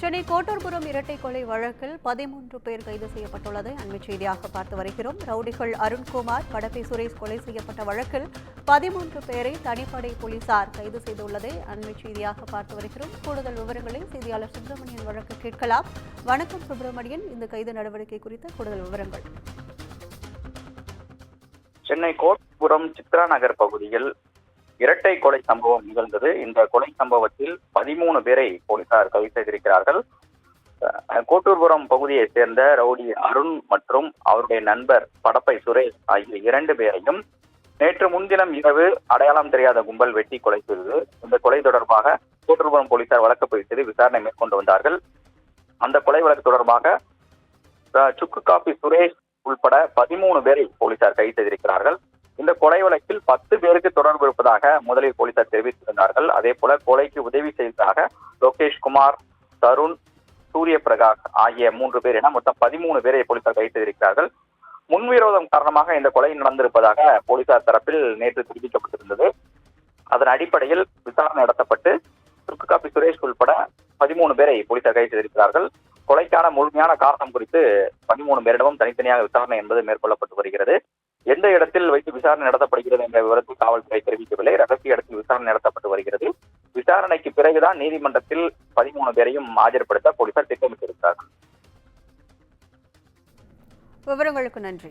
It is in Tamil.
சென்னை கோட்டூர்புரம் இரட்டை கொலை வழக்கில் 13 பேர் கைது செய்யப்பட்டுள்ளதை அண்மைச் செய்தியாக பார்த்து வருகிறோம். ரவுடிகள் அருண்குமார், படப்பை சுரேஷ் கொலை செய்யப்பட்ட வழக்கில் 13 பேரை தனிப்படை போலீசார் கைது செய்துள்ளதை அண்மைச் செய்தியாக பார்த்து வருகிறோம். கூடுதல் விவரங்களை செய்தியாளர் சுப்பிரமணியன் வழக்கு கேட்கலாம். வணக்கம் சுப்பிரமணியன், இந்த கைது நடவடிக்கை குறித்த கூடுதல் விவரங்கள். சென்னை கோட்டூர்புரம் சித்ரா நகர் பகுதியில் இரட்டை கொலை சம்பவம் நிகழ்ந்தது. இந்த கொலை சம்பவத்தில் 13 பேரை போலீசார் கைது செய்திருக்கிறார்கள். கோட்டூர்புரம் பகுதியை சேர்ந்த ரவுடி அருண் மற்றும் அவருடைய நண்பர் படப்பை சுரேஷ் ஆகிய 2 பேரையும் நேற்று முன்தினம் இரவு அடையாளம் தெரியாத கும்பல் வெட்டி கொலை செய்தது. இந்த கொலை தொடர்பாக கோட்டூர்புரம் போலீசார் வழக்கு பதிவு செய்து விசாரணை மேற்கொண்டு வந்தார்கள். அந்த கொலை வழக்கு தொடர்பாக சுக்கு காபி சுரேஷ் உள்பட 13 பேரை போலீசார் கைது செய்திருக்கிறார்கள். இந்த கொலை வழக்கில் 10 பேருக்கு தொடர்பு இருப்பதாக முதலில் போலீசார் தெரிவித்திருந்தார்கள். அதே போல கொலைக்கு உதவி செய்ததாக லோகேஷ் குமார், தருண், சூரிய பிரகாஷ் ஆகிய 3 பேர் என மொத்தம் 13 பேரை போலீசார் கைது செய்திருக்கிறார்கள். முன்விரோதம் காரணமாக இந்த கொலை நடந்திருப்பதாக போலீசார் தரப்பில் நேற்று தெரிவிக்கப்பட்டிருந்தது. அதன் அடிப்படையில் விசாரணை நடத்தப்பட்டு சுக்கு காபி சுரேஷ் உள்பட 13 பேரை போலீசார் கைது செய்திருக்கிறார்கள். கொலைக்கான முழுமையான காரணம் குறித்து 13 பேரிடமும் தனித்தனியாக விசாரணை என்பது மேற்கொள்ளப்பட்டு வருகிறது. எந்த இடத்தில் வைத்து விசாரணை நடத்தப்படுகிறது என்ற விவரத்தை காவல்துறை தெரிவிக்கவில்லை. ரகசிய இடத்தில் விசாரணை நடத்தப்பட்டு வருகிறது. விசாரணைக்கு பிறகுதான் நீதிமன்றத்தில் 13 பேரையும் ஆஜர்படுத்த போலீசார் திட்டமிட்டிருக்கிறார்கள். விவரங்களுக்கு நன்றி.